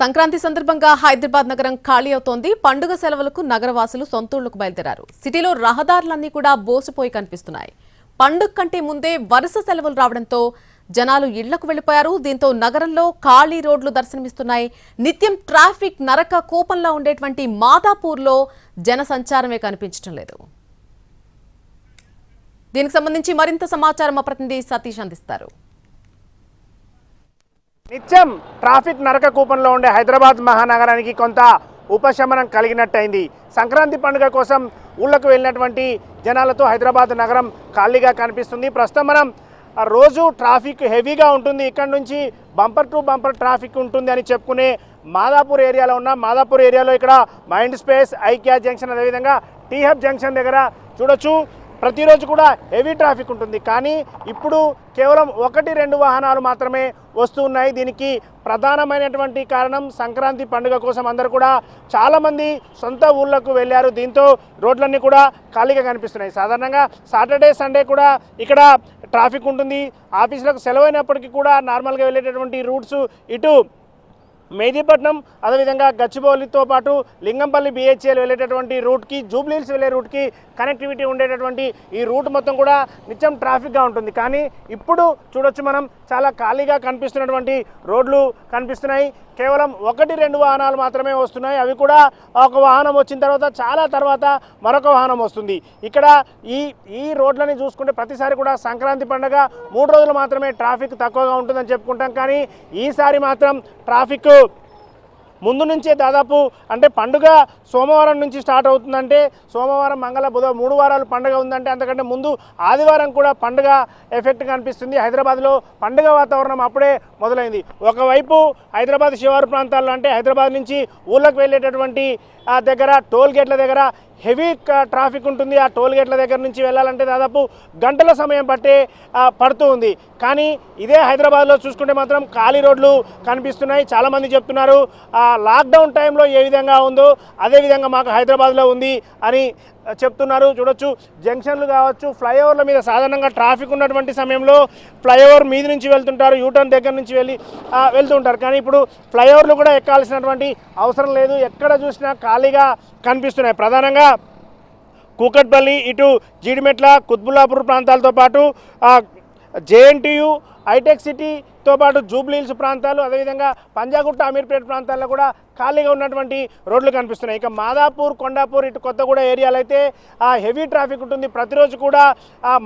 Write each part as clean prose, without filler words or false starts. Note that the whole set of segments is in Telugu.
సంక్రాంతి సందర్భంగా హైదరాబాద్ నగరం ఖాళీ అవుతోంది. పండుగ సెలవులకు నగరవాసులు సొంతూళ్లకు బయలుదేరారు. సిటీలో రహదారులన్నీ కూడా బోసిపోయి కనిపిస్తున్నాయి. పండుగ కంటే ముందే వరుస సెలవులు రావడంతో జనాలు ఇళ్లకు వెళ్లిపోయారు. దీంతో నగరంలో ఖాళీ రోడ్లు దర్శనమిస్తున్నాయి. నిత్యం ట్రాఫిక్ నరక కూపంలా ఉండేటువంటి మాదాపూర్లో జన సంచారమే కనిపించడం లేదు. దీనికి సంబంధించి మరింత సమాచారం మా ప్రతినిధి సతీష్ అందిస్తారు. నిత్యం ట్రాఫిక్ నరక కూపంలో ఉండే హైదరాబాద్ మహానగరానికి కొంత ఉపశమనం కలిగినట్టయింది. సంక్రాంతి పండుగ కోసం ఊళ్ళకు వెళ్ళినటువంటి జనాలతో హైదరాబాద్ నగరం ఖాళీగా కనిపిస్తుంది. ప్రస్తుతం మనం రోజు ట్రాఫిక్ హెవీగా ఉంటుంది. ఇక్కడ నుంచి బంపర్ టు బంపర్ ట్రాఫిక్ ఉంటుంది అని చెప్పుకునే మాదాపూర్ ఏరియాలో ఉన్న మాదాపూర్ ఏరియాలో ఇక్కడ మైండ్ స్పేస్, ఐక్యా జంక్షన్, అదేవిధంగా టీ హబ్ జంక్షన్ దగ్గర చూడొచ్చు ప్రతిరోజు కూడా హెవీ ట్రాఫిక్ ఉంటుంది. కానీ ఇప్పుడు కేవలం 1-2 వాహనాలు మాత్రమే వస్తూ ఉన్నాయి. దీనికి ప్రధానమైనటువంటి కారణం సంక్రాంతి పండుగ కోసం అందరూ కూడా చాలామంది సొంత ఊళ్ళకు వెళ్ళారు. దీంతో రోడ్లన్నీ కూడా ఖాళీగా కనిపిస్తున్నాయి. సాధారణంగా సాటర్డే, సండే కూడా ఇక్కడ ట్రాఫిక్ ఉంటుంది. ఆఫీసులకు సెలవైనప్పటికీ కూడా నార్మల్గా వెళ్ళేటటువంటి రూట్స్ ఇటు మెహదీపట్నం, అదేవిధంగా గచ్చిబౌలితో పాటు లింగంపల్లి BHL వెళ్ళేటటువంటి రూట్కి, జూబ్లీహిల్స్ వెళ్ళే రూట్కి కనెక్టివిటీ ఉండేటటువంటి ఈ రూట్ మొత్తం కూడా నిత్యం ట్రాఫిక్గా ఉంటుంది. కానీ ఇప్పుడు చూడొచ్చు మనం చాలా ఖాళీగా కనిపిస్తున్నటువంటి రోడ్లు కనిపిస్తున్నాయి. కేవలం 1-2 వాహనాలు మాత్రమే వస్తున్నాయి. అవి కూడా ఒక వాహనం వచ్చిన తర్వాత మరొక వాహనం వస్తుంది. ఇక్కడ ఈ రోడ్లని చూసుకుంటే ప్రతిసారి కూడా సంక్రాంతి పండుగ 3 రోజులు మాత్రమే ట్రాఫిక్ తక్కువగా ఉంటుందని చెప్పుకుంటాం. కానీ ఈసారి మాత్రం ట్రాఫిక్ ముందు నుంచే దాదాపు అంటే పండుగ సోమవారం నుంచి స్టార్ట్ అవుతుందంటే సోమవారం, మంగళ, బుధవారం 3 వారాలు పండుగ ఉందంటే అంతకంటే ముందు ఆదివారం కూడా పండుగ ఎఫెక్ట్ కనిపిస్తుంది. హైదరాబాద్లో పండుగ వాతావరణం అప్పుడే మొదలైంది. ఒకవైపు హైదరాబాద్ శివారు ప్రాంతాల్లో అంటే హైదరాబాద్ నుంచి ఊళ్ళకు వెళ్ళేటటువంటి దగ్గర టోల్ గేట్ల దగ్గర హెవీ ట్రాఫిక్ ఉంటుంది. ఆ టోల్ గేట్ల దగ్గర నుంచి వెళ్ళాలంటే దాదాపు గంటల సమయం పడుతూ ఉంది. కానీ ఇదే హైదరాబాద్లో చూసుకుంటే మాత్రం ఖాళీ రోడ్లు కనిపిస్తున్నాయి. చాలామంది చెప్తున్నారు లాక్డౌన్ టైంలో ఏ విధంగా ఉందో అదేవిధంగా మాకు హైదరాబాద్లో ఉంది అని చెప్తున్నారు. చూడొచ్చు జంక్షన్లు కావచ్చు, ఫ్లైఓవర్ల మీద సాధారణంగా ట్రాఫిక్ ఉన్నటువంటి సమయంలో ఫ్లైఓవర్ మీద నుంచి వెళ్తుంటారు, యూటర్న్ దగ్గర నుంచి వెళ్తుంటారు. కానీ ఇప్పుడు ఫ్లైఓవర్లు కూడా ఎక్కాల్సినటువంటి అవసరం లేదు. ఎక్కడ చూసినా ఖాళీగా కనిపిస్తున్నాయి. ప్రధానంగా కూకట్పల్లి, ఇటు జీడిమెట్ల, కుత్బుల్లాపూర్ ప్రాంతాలతో పాటు JNTU, హైటెక్ సిటీతో పాటు జూబ్లీహిల్స్ ప్రాంతాలు, అదేవిధంగా పంజాగుట్ట, అమీర్పేట ప్రాంతాల్లో కూడా ఖాళీగా ఉన్నటువంటి రోడ్లు కనిపిస్తున్నాయి. ఇక మాదాపూర్, కొండాపూర్, ఇటు కొత్తగూడ ఏరియాలో అయితే హెవీ ట్రాఫిక్ ఉంటుంది. ప్రతిరోజు కూడా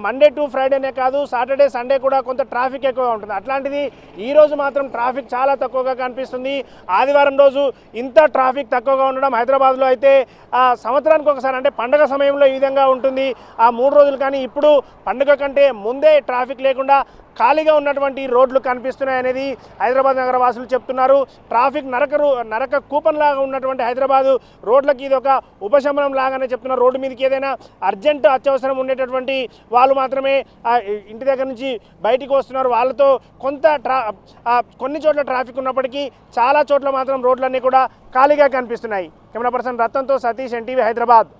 మండే టు ఫ్రైడేనే కాదు, సాటర్డే, సండే కూడా కొంత ట్రాఫిక్ ఎక్కువగా ఉంటుంది. అట్లాంటిది ఈరోజు మాత్రం ట్రాఫిక్ చాలా తక్కువగా కనిపిస్తుంది. ఆదివారం రోజు ఇంత ట్రాఫిక్ తక్కువగా ఉండడం హైదరాబాద్లో అయితే సంవత్సరానికి ఒకసారి అంటే పండుగ సమయంలో ఈ విధంగా ఉంటుంది 3 రోజులు. కానీ ఇప్పుడు పండుగ కంటే ముందే ట్రాఫిక్ లేకుండా ఖాళీగా ఉన్నటువంటి రోడ్లు కనిపిస్తున్నాయి అనేది హైదరాబాద్ నగర వాసులు చెప్తున్నారు. ట్రాఫిక్ నరక కూపన్ లాగా ఉన్నటువంటి హైదరాబాదు రోడ్లకి ఇది ఒక ఉపశమనం లాగానే చెప్తున్నారు. రోడ్డు మీదకి ఏదైనా అర్జెంట్ అత్యవసరం ఉండేటటువంటి వాళ్ళు మాత్రమే ఇంటి దగ్గర నుంచి బయటికి వస్తున్నారు. వాళ్ళతో కొన్ని చోట్ల ట్రాఫిక్ ఉన్నప్పటికీ చాలా చోట్ల మాత్రం రోడ్లన్నీ కూడా ఖాళీగా కనిపిస్తున్నాయి. కెమెరా పర్సన్ రతన్తో సతీష్, NTV, హైదరాబాద్.